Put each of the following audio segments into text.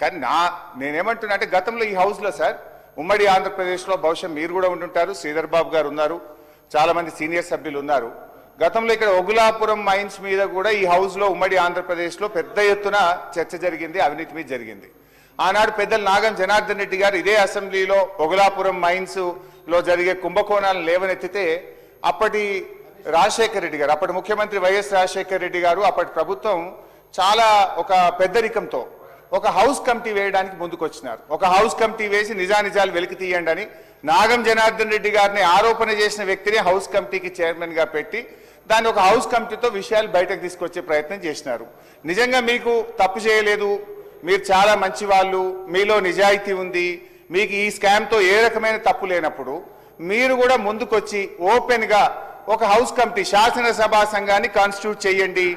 కానీ నేనేమంటున్నా అంటే గతంలో ఈ హౌస్లో సార్ ఉమ్మడి ఆంధ్రప్రదేశ్లో బహుశా మీరు కూడా ఉంటుంటారు, శ్రీధర్ బాబు గారు ఉన్నారు, చాలామంది సీనియర్ సభ్యులు ఉన్నారు. గతంలో ఇక్కడ ఒగులాపురం మైన్స్ మీద కూడా ఈ హౌస్లో ఉమ్మడి ఆంధ్రప్రదేశ్లో పెద్ద ఎత్తున చర్చ జరిగింది, అవినీతి మీద జరిగింది. ఆనాడు పెద్దలు నాగం జనార్దన్ రెడ్డి గారు ఇదే అసెంబ్లీలో ఒగులాపురం మైన్స్లో జరిగే కుంభకోణాలను లేవనెత్తితే అప్పటి రాజశేఖర రెడ్డి గారు, అప్పటి ముఖ్యమంత్రి వైఎస్ రాజశేఖర రెడ్డి గారు, అప్పటి ప్రభుత్వం చాలా ఒక పెద్దరికంతో ఒక హౌస్ కమిటీ వేయడానికి ముందుకొచ్చినారు. ఒక హౌస్ కమిటీ వేసి నిజానిజాలు వెలికి తీయండి అని నాగం జనార్దన్ రెడ్డి గారిని ఆరోపణ చేసిన వ్యక్తిని హౌస్ కమిటీకి చైర్మన్గా పెట్టి దాన్ని ఒక హౌస్ కమిటీతో విషయాలు బయటకు తీసుకొచ్చే ప్రయత్నం చేసినారు. నిజంగా మీకు తప్పు చేయలేదు, మీరు చాలా మంచి వాళ్ళు, మీలో నిజాయితీ ఉంది, మీకు ఈ స్కామ్తో ఏ రకమైన తప్పు లేనప్పుడు మీరు కూడా ముందుకొచ్చి ఓపెన్గా ఒక హౌస్ కమిటీ శాసనసభా సంఘాన్ని కాన్స్టిట్యూట్ చేయండి,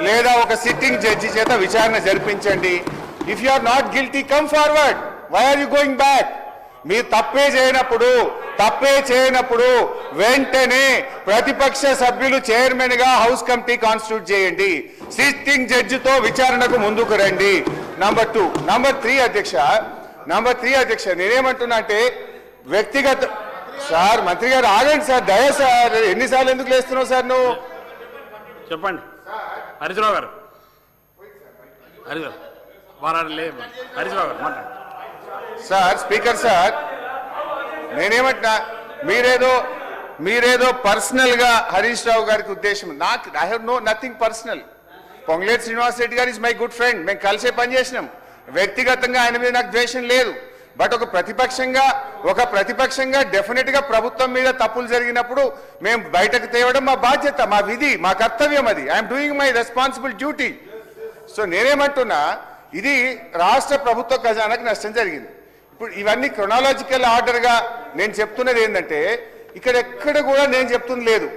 లేదా ఒక సిట్టింగ్ జడ్జి చేత విచారణ జరిపించండి. If you are not guilty come forward, why are you going back? మీరు తప్పే చేయనప్పుడు వెంటనే ప్రతిపక్ష సభ్యులు చైర్మన్ గా హౌస్ కమిటీ కాన్స్టిట్యూట్ చేయండి, సిట్టింగ్ జడ్జితో విచారణకు ముందుకు రండి. నంబర్ 2. నంబర్ 3 అధ్యక్ష నేనేమంటున్నా అంటే వ్యక్తిగత సార్, మంత్రి గారు ఆగండి సార్, దయ సార్, ఎన్నిసార్లు ఎందుకు లేస్తున్నావు సార్ నువ్వు? చెప్పండి హరీశ్రావు గారు. హరీశ్రావు గారు మాట్లాడు సార్. స్పీకర్ సార్, నేనేమంటున్నా మీరేదో పర్సనల్ గా హరీష్ రావు గారికి ఉద్దేశం, నాకు I have nothing personal. Ponguleti Srinivas Reddy గారు ఇస్ మై గుడ్ ఫ్రెండ్, మేము కలిసే పనిచేసినాం. వ్యక్తిగతంగా ఆయన మీద నాకు ద్వేషం లేదు. బట్ ఒక ప్రతిపక్షంగా డెఫినెట్ గా ప్రభుత్వం మీద తప్పులు జరిగినప్పుడు మేము బయటకు తేవడం మా బాధ్యత, మా విధి, మా కర్తవ్యం. అది I'm doing my responsible duty. So నేనేమంటున్నా, ఇది రాష్ట్ర ప్రభుత్వ ఖజానాకు నష్టం జరిగింది. ఇప్పుడు ఇవన్నీ క్రొనాలజికల్ ఆర్డర్గా నేను చెప్తున్నది ఏంటంటే, ఎక్కడ కూడా నేను చెప్తుంది లేదు.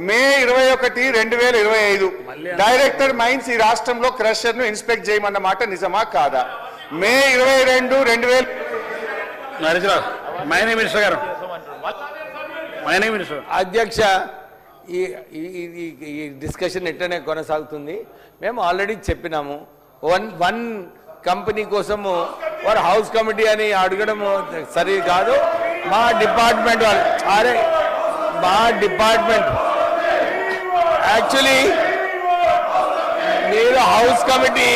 మే 21, 2025 డైరెక్టర్ మైన్స్ ఈ రాష్ట్రంలో క్రషర్ ను ఇన్స్పెక్ట్ చేయమన్న మాట నిజమా కాదా? మే 22, 2000 అధ్యక్ష, ఈ డిస్కషన్ ఎట్లనే కొనసాగుతుంది. మేము ఆల్రెడీ చెప్పినాము, వన్ కంపెనీ కోసము వారు హౌస్ కమిటీ అని అడగడము సరి కాదు. మా డిపార్ట్మెంట్ యాక్చువల్లీ మీరు హౌస్ కమిటీ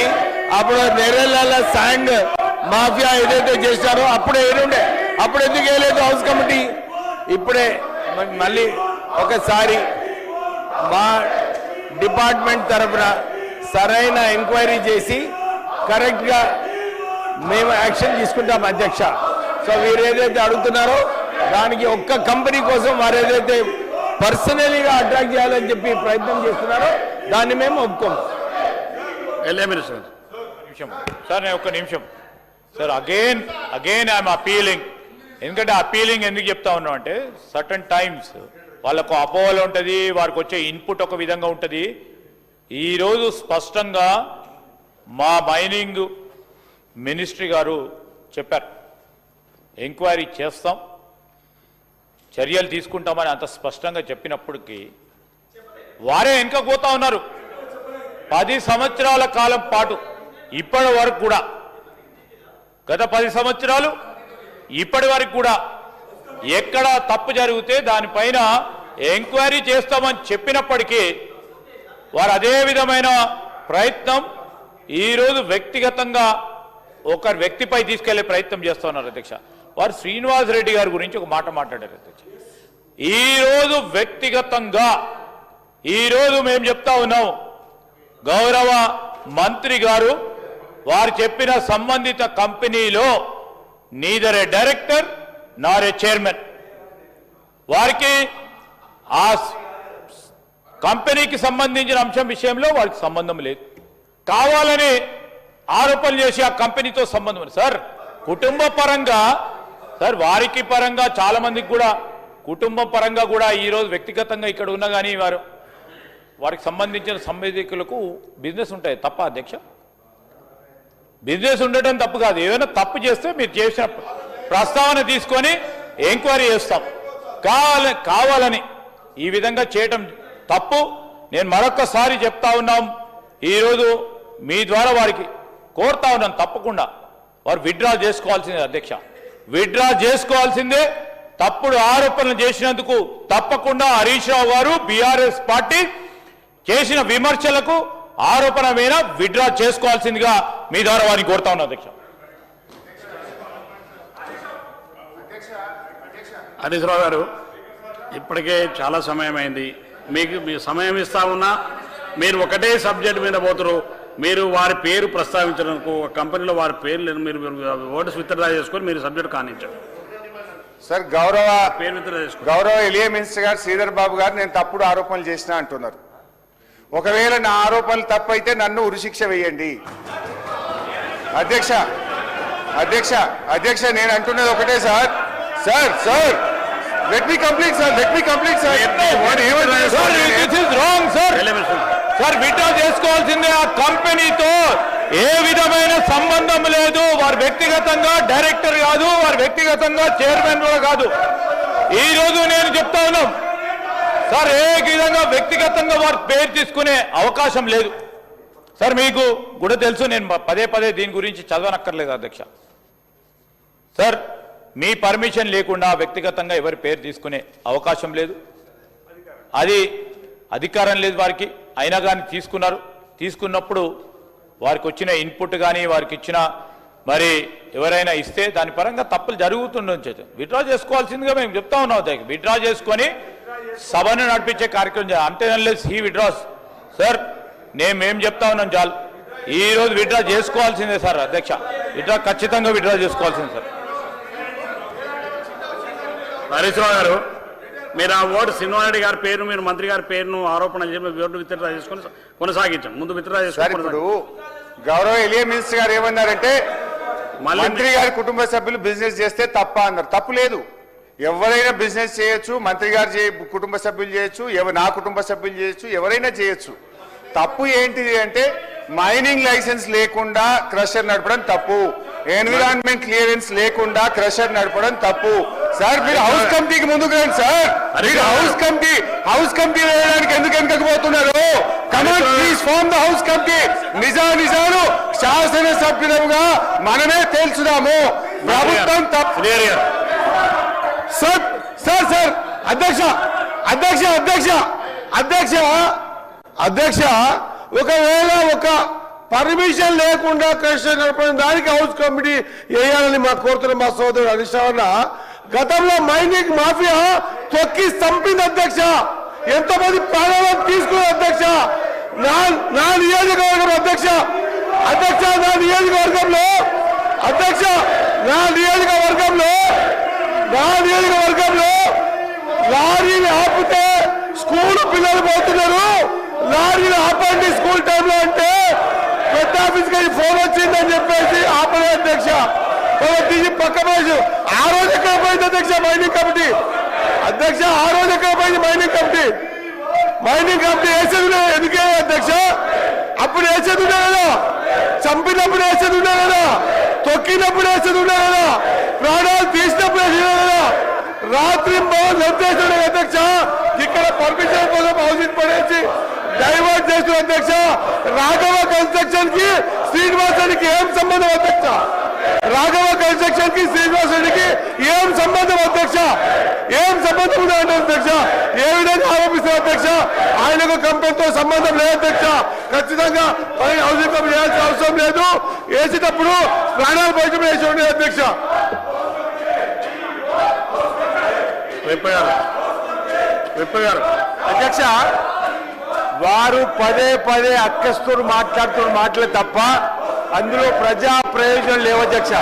అప్పుడు నెరెల శాండ్ మాఫియా ఏదైతే చేశారో అప్పుడే ఏడుండే, అప్పుడు ఎందుకు వేయలేదు హౌస్ కమిటీ? ఇప్పుడే మళ్ళీ ఒకసారి మా డిపార్ట్మెంట్ తరఫున సరైన ఎంక్వైరీ చేసి కరెక్ట్గా మేము యాక్షన్ తీసుకుంటాం అధ్యక్ష. సో మీరు ఏదైతే అడుగుతున్నారో దానికి ఒక్క కంపెనీ కోసం వారు ఏదైతే పర్సనలీగా అట్రాక్ట్ చేయాలని చెప్పి ప్రయత్నం చేస్తున్నారో దాన్ని మేము ఒప్పుకోం. సార్ నేను ఒక్క నిమిషం సార్, అగైన్ ఐఎమ్ అపీలింగ్. ఎందుకంటే అపీలింగ్ ఎందుకు చెప్తా ఉన్నాం అంటే, సర్టన్ టైమ్స్ వాళ్ళకు అపోహలు ఉంటుంది, వారికి వచ్చే ఇన్పుట్ ఒక విధంగా ఉంటుంది. ఈరోజు స్పష్టంగా మా మైనింగ్ మినిస్ట్రీ గారు చెప్పారు, ఎంక్వైరీ చేస్తాం, చర్యలు తీసుకుంటామని అంత స్పష్టంగా చెప్పినప్పటికీ వారే వెనుక పోతా ఉన్నారు. 10 సంవత్సరాల కాలం పాటు ఇప్పటి వరకు కూడా, గత 10 సంవత్సరాలు ఇప్పటి వరకు కూడా ఎక్కడ తప్పు జరిగితే దానిపైన ఎంక్వైరీ చేస్తామని చెప్పినప్పటికీ వారు అదే విధమైన ప్రయత్నం ఈరోజు వ్యక్తిగతంగా ఒక వ్యక్తిపై తీసుకెళ్లే ప్రయత్నం చేస్తున్నారు అధ్యక్ష. వారు శ్రీనివాస్ రెడ్డి గారి గురించి ఒక మాట మాట్లాడారు అధ్యక్ష. ఈరోజు వ్యక్తిగతంగా ఈరోజు మేము చెప్తా ఉన్నాం, గౌరవ మంత్రి గారు వారు చెప్పిన సంబంధిత కంపెనీలో నీదర్ ఏ డైరెక్టర్ నార్ ఏ చైర్మన్, వారికి ఆ కంపెనీకి సంబంధించిన అంశం విషయంలో వారికి సంబంధం లేదు. కావాలని ఆరోపణలు చేసి ఆ కంపెనీతో సంబంధం ఉంది. సార్ కుటుంబ పరంగా, సార్ వారికి పరంగా చాలా మందికి కూడా కుటుంబం పరంగా కూడా ఈరోజు వ్యక్తిగతంగా ఇక్కడ ఉన్నా కానీ వారికి సంబంధించిన సంబంధికులకు బిజినెస్ ఉంటాయి తప్ప అధ్యక్ష, బిజినెస్ ఉండటం తప్పు కాదు. ఏదైనా తప్పు చేస్తే మీరు చేసిన ప్రస్తావన తీసుకొని ఎంక్వైరీ చేస్తాం. కావాలని ఈ విధంగా చేయటం తప్పు. నేను మరొకసారి చెప్తా ఉన్నాం, ఈరోజు మీ ద్వారా వారికి కోరుతా ఉన్నాను, తప్పకుండా వారు విత్డ్రా చేసుకోవాల్సిందే అధ్యక్ష, విత్డ్రా చేసుకోవాల్సిందే. తప్పుడు ఆరోపణలు చేసినందుకు తప్పకుండా హరీష్ రావు గారు బీఆర్ఎస్ పార్టీ చేసిన విమర్శలకు ఆరోపణ మీద విత్డ్రా చేసుకోవాల్సిందిగా మీ ద్వారా వారిని కోరుతా ఉన్నా అధ్యక్ష. హరీష్ రావు గారు, ఇప్పటికే చాలా సమయం అయింది. మీకు మీ సమయం ఇస్తా ఉన్నా మీరు ఒకటే సబ్జెక్ట్ మీద పోతారు. మీరు వారి పేరు ప్రస్తావించడానికి ఒక కంపెనీలో వారి పేర్లు మీరు ఓటర్స్ విత్డ్రా చేసుకొని మీరు సబ్జెక్ట్ కానించారు. సార్ పేరు విత్డ్రా చేసుకోండి. గౌరవ ఎలియా మినిస్టర్ గారు శ్రీధర్ బాబు గారు నేను తప్పుడు ఆరోపణలు చేసినా అంటున్నారు. ఒకవేళ నా ఆరోపణలు తప్పైతే నన్ను ఉరిశిక్ష వేయండి. అధ్యక్ష అధ్యక్ష అధ్యక్ష నేను అంటున్నది ఒకటే sir. Sir sir let me complete sir, let me complete sir. Sir withdraw చేసుకోవాల్సిందే. ఆ కంపెనీతో ఏ విధమైన సంబంధం లేదు. వారు వ్యక్తిగతంగా డైరెక్టర్ కాదు, వారు వ్యక్తిగతంగా చైర్మన్ కూడా కాదు. ఈ రోజు నేను చెప్తా ఉన్నాం సార్, ఏ విధంగా వ్యక్తిగతంగా వారి పేరు తీసుకునే అవకాశం లేదు. సార్ మీకు కూడా తెలుసు, నేను పదే పదే దీని గురించి చదవనక్కర్లేదు అధ్యక్ష. సార్ మీ పర్మిషన్ లేకుండా వ్యక్తిగతంగా ఎవరి పేరు తీసుకునే అవకాశం లేదు. అది అధికారం లేదు వారికి. అయినా కానీ తీసుకున్నారు. తీసుకున్నప్పుడు వారికి వచ్చిన ఇన్పుట్ కానీ వారికి ఇచ్చిన మరి ఎవరైనా ఇస్తే దాని పరంగా తప్పులు జరుగుతుండొచ్చు. విత్డ్రా చేసుకోవాల్సిందిగా మేము చెప్తా ఉన్నాం. విత్డ్రా చేసుకొని సభను నడిపించే కార్యక్రమం చేయాలి. అంతే అన్లెస్ హీ విత్డ్రాస్. సార్ మేము చెప్తా ఉన్నాం చాలు. ఈ రోజు విత్డ్రా చేసుకోవాల్సిందే సార్ అధ్యక్ష. విత్డ్రా ఖచ్చితంగా విత్డ్రా చేసుకోవాల్సిందే సార్. హరీష్ రావు గారు, మీరు ఆ ఓటు శ్రీనివారెడ్డి గారి పేరు, మీరు మంత్రి గారి పేరును ఆరోపణ చేసి ఓటు విత్డ్రా చేసుకొని కొనసాగించాం. ముందు విత్డ్రా సార్ ఇప్పుడు గౌరవ ఎలియా మినిస్టర్ గారు ఏమన్నారంటే మంత్రి గారి కుటుంబ సభ్యులు బిజినెస్ చేస్తే తప్ప అన్నారు. తప్పు లేదు. ఎవరైనా బిజినెస్ చేయొచ్చు, మంత్రి గారు కుటుంబ సభ్యులు చేయొచ్చు, నా కుటుంబ సభ్యులు చేయొచ్చు, ఎవరైనా చేయొచ్చు. తప్పు ఏంటిది అంటే మైనింగ్ లైసెన్స్ లేకుండా క్రషర్ నడపడం తప్పు, ఎన్విరాన్మెంట్ క్లియరెన్స్ లేకుండా క్రషర్ నడపడం తప్పు. సార్ మీరు హౌస్ కమిటీకి ముందుకు రండి సార్. మీరు హౌస్ కమిటీ వేయడానికి ఎందుకు వెనకపోతున్నారు? Command please form the house committee. నిజాలు శాసనసభ్యులుగా మనమే తేల్చుదాము. ప్రభుత్వం తప్పు. సార్ సార్ సార్ అధ్యక్ష అధ్యక్ష అధ్యక్ష అధ్యక్ష అధ్యక్ష ఒకవేళ ఒక పర్మిషన్ లేకుండా క్రషర్ నడపడం దానికి హౌస్ కమిటీ వేయాలని మా కోరుతున్న మా సోదరుడు హరీష్ రావు. గతంలో మైనింగ్ మాఫియా తొక్కి చంపింది అధ్యక్ష. ఎంతమంది ప్రాణాలను తీసుకున్న అధ్యక్ష. నా నియోజకవర్గం అధ్యక్ష అధ్యక్ష నా నియోజకవర్గంలో అధ్యక్ష నా నియోజకవర్గంలో లారీని ఆపితే స్కూల్ పిల్లలు పోతున్నారు. లారీని ఆపండి స్కూల్ టైంలో అంటే పెద్ద ఆఫీస్కి ఫోన్ వచ్చిందని చెప్పేసి ఆపలే అధ్యక్ష. తీసి పక్క పోయి ఆ రోజు ఎక్కడ పోయింది అధ్యక్ష మైనింగ్ కమిటీ? అధ్యక్ష ఆ రోజు ఎక్కడ పోయింది మైనింగ్ కమిటీ? మైనింగ్ కమిటీ వేసేది ఎందుకే అధ్యక్ష? అప్పుడు వేసేది ఉండే కదా, చంపినప్పుడు వేసేది ఉండే కదా, తొక్కినప్పుడు వేసేది ఉండే కదా, ప్రాణాలు తీసినప్పుడు వేసేది కదా, రాత్రి నిర్దేశం అధ్యక్ష. ఇక్కడ పర్మిషన్ కోసం హౌసింగ్ పడేసి డైవర్ట్ చేస్తున్న అధ్యక్ష. రాఘవ కన్స్ట్రక్షన్ కి శ్రీనివాసరెడ్డికి ఏం సంబంధం అధ్యక్ష? రాఘవ కన్స్ట్రక్షన్ కి శ్రీనివాసరెడ్డికి ఏం సంబంధం అధ్యక్ష? ఏం సంబంధం ఉందంటే అధ్యక్ష ఏ విధంగా ఆరోపిస్తారు అధ్యక్ష? ఆయనకు కంపెనీతో సంబంధం లేదు అధ్యక్ష. ఖచ్చితంగా హౌసింగ్ కంపెనీ చేయాల్సిన అవసరం లేదు. వేసేటప్పుడు ప్రాణాలు బయట వేసి ఉండేది అధ్యక్ష. అధ్యక్ష వారు పదే పదే అక్కస్తూరు మాట్లాడుతున్న మాటలే తప్ప అందులో ప్రజా ప్రయోజనం లేవు అధ్యక్ష.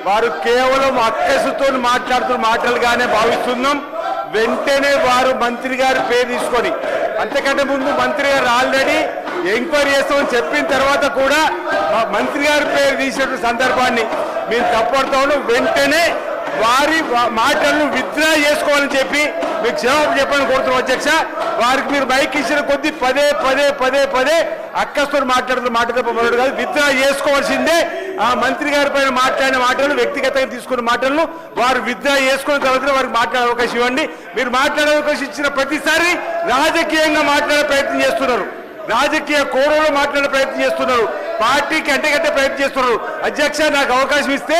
వారు కేవలం అక్కసుతో మాట్లాడుతున్న మాటలుగానే భావిస్తున్నాం. వెంటనే వారు మంత్రి గారి పేరు తీసుకొని, అంతకంటే ముందు మంత్రి గారు ఆల్రెడీ ఎంక్వైరీ చేస్తామని చెప్పిన తర్వాత కూడా మంత్రి గారి పేరు తీసిన సందర్భాన్ని మేము తప్పడుతాము. వెంటనే వారి మాటలను విత్డ్రా చేసుకోవాలని చెప్పి మీకు జవాబు చెప్పని కోరుతున్నాం అధ్యక్ష. వారికి మీరు మైక్ ఇచ్చిన కొద్దీ పదే పదే పదే పదే అక్కస్తో మాట్లాడుతున్న మాట తప్ప మరొకటి కాదు. విత్డ్రా చేసుకోవాల్సిందే. ఆ మంత్రి గారి పైన మాట్లాడిన మాటలు, వ్యక్తిగతంగా తీసుకున్న మాటలను వారు విత్డ్రా చేసుకున్న తర్వాత వారికి మాట్లాడే అవకాశం ఇవ్వండి. మీరు మాట్లాడే అవకాశం ఇచ్చిన ప్రతిసారి రాజకీయంగా మాట్లాడే ప్రయత్నం చేస్తున్నారు, రాజకీయ కోణంలో మాట్లాడే ప్రయత్నం చేస్తున్నారు. పార్టీకి అంటగట్టే ప్రయత్నం చేస్తున్నారు. అధ్యక్ష, నాకు అవకాశం ఇస్తే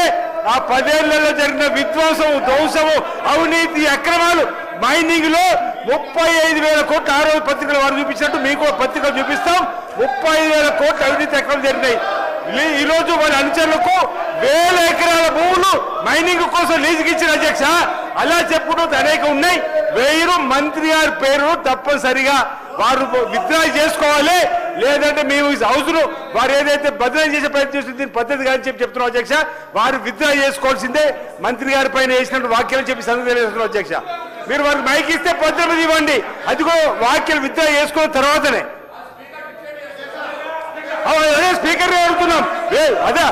ఆ 10 ఏళ్లలో జరిగిన విధ్వంసము, ధ్వంసము, అవినీతి, అక్రమాలు, మైనింగ్ లో 35,000 కోట్లు ఆ రోజు పత్రికలు వారు చూపించినట్టు మీకు పత్రికలు చూపిస్తాం. 35,000 కోట్లు అవినీతి అక్రమాలు జరిగినాయి. ఈ రోజు వారి అనుచరులకు 1000 ఎకరాల భూములు మైనింగ్ కోసం లీజుకి ఇచ్చిన అధ్యక్ష. అలా చెప్పుకుంటూ అనేక ఉన్నాయి. వేరు మంత్రి గారి పేరు తప్పనిసరిగా వారు విత్డ్రా చేసుకోవాలి, లేదంటే మేము హౌస్ ను వారు ఏదైతే బదిలీ చేసే ప్రయత్నం చేస్తుంది దీని పద్ధతి కాదని చెప్తున్నాం అధ్యక్ష. వారు విత్డ్రా చేసుకోవాల్సిందే. మంత్రి గారి పైన వేసినట్టు వాక్యాలు చెప్పి సంగతి తెలియజేస్తున్నాం అధ్యక్ష. మీరు వారికి మైక్ ఇస్తే పద్ధతి ఇవ్వండి, అదిగో వాక్యాలు విత్డ్రా చేసుకున్న తర్వాతనే. అదే స్పీకర్ గారు అడుగుతున్నాం, అదే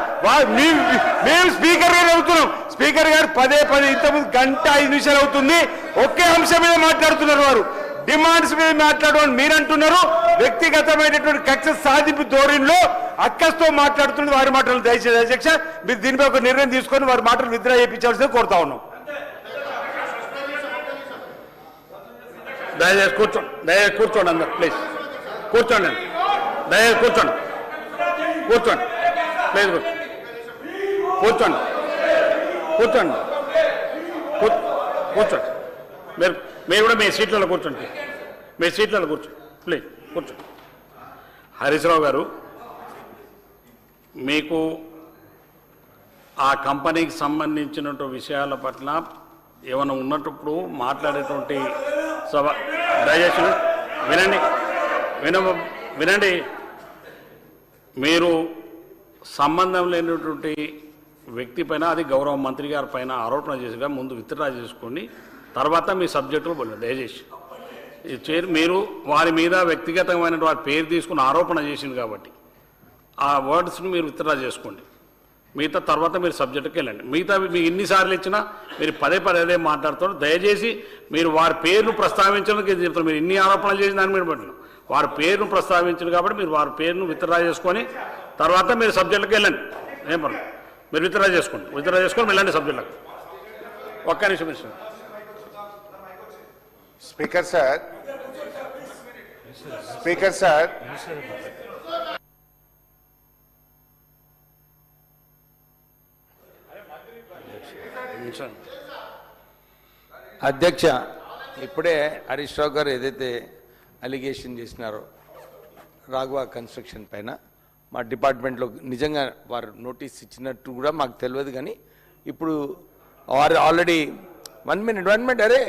మేము స్పీకర్ గారు అడుగుతున్నాం. స్పీకర్ గారు పదే ఇంతకుముందు 1:05 నిమిషాలు అవుతుంది, ఒకే అంశం మీద మాట్లాడుతున్నారు. వారు డిమాండ్స్ మీద మాట్లాడమని మీరు అంటున్నారు. వ్యక్తిగతమైనటువంటి కక్ష సాధింపు ధోరణిలో అక్కస్తో మాట్లాడుతున్నది వారి మాటలు. దయచేసి అధ్యక్ష, మీరు దీనిపై ఒక నిర్ణయం తీసుకొని వారి మాటలు విత్డ్రా చేయించాల్సిందే కోరుతా ఉన్నాం. దయచేసి కూర్చోండి అందరు, ప్లీజ్ కూర్చోండి. దయచేసి కూర్చోండి ప్లీజ్ కూర్చోండి. మీరు కూడా మీ సీట్లలో కూర్చోండి. ప్లీజ్ కూర్చోండి. హరీష్ రావు గారు, మీకు ఆ కంపెనీకి సంబంధించినటువంటి విషయాల పట్ల ఏమైనా ఉన్నప్పుడు మాట్లాడేటువంటి సభ, దయచేసి వినండి. మీరు సంబంధం లేనటువంటి వ్యక్తి పైన, అది గౌరవ మంత్రి గారి పైన ఆరోపణ చేసిగా ముందు విత్డ్రా చేసుకోండి, తర్వాత మీ సబ్జెక్టులో పోలేదు. దయచేసి మీరు వారి మీద వ్యక్తిగతమైన వారి పేరు తీసుకుని ఆరోపణ చేసింది కాబట్టి ఆ వర్డ్స్ని మీరు విత్డ్రా చేసుకోండి. మిగతా తర్వాత మీరు సబ్జెక్టుకి వెళ్ళండి. మిగతా మీకు ఎన్నిసార్లు ఇచ్చినా మీరు పదే అదే మాట్లాడుతారు. దయచేసి మీరు వారి పేరును ప్రస్తావించడానికి చెప్తారు. మీరు ఎన్ని ఆరోపణలు చేసిన దాని మీద పట్టిన వారి పేరును ప్రస్తావించారు కాబట్టి మీరు వారి పేరును విత్డ్రా చేసుకొని తర్వాత మీరు సబ్జెక్టుకి వెళ్ళండి. ఏం పర్లేదు, మీరు విత్డ్రా చేసుకొని వెళ్ళండి సబ్జెక్టులకు. ఒక్క నిమిషం. స్పీకర్ సార్ అధ్యక్ష, ఇప్పుడే హరీష్ రావు గారు ఏదైతే అలిగేషన్ చేసినారో రాఘవ కన్స్ట్రక్షన్ పైన మా డిపార్ట్మెంట్లో నిజంగా వారు నోటీస్ ఇచ్చినట్టు కూడా మాకు తెలియదు. కానీ ఇప్పుడు వారు ఆల్రెడీ 1 మినిట్ అరే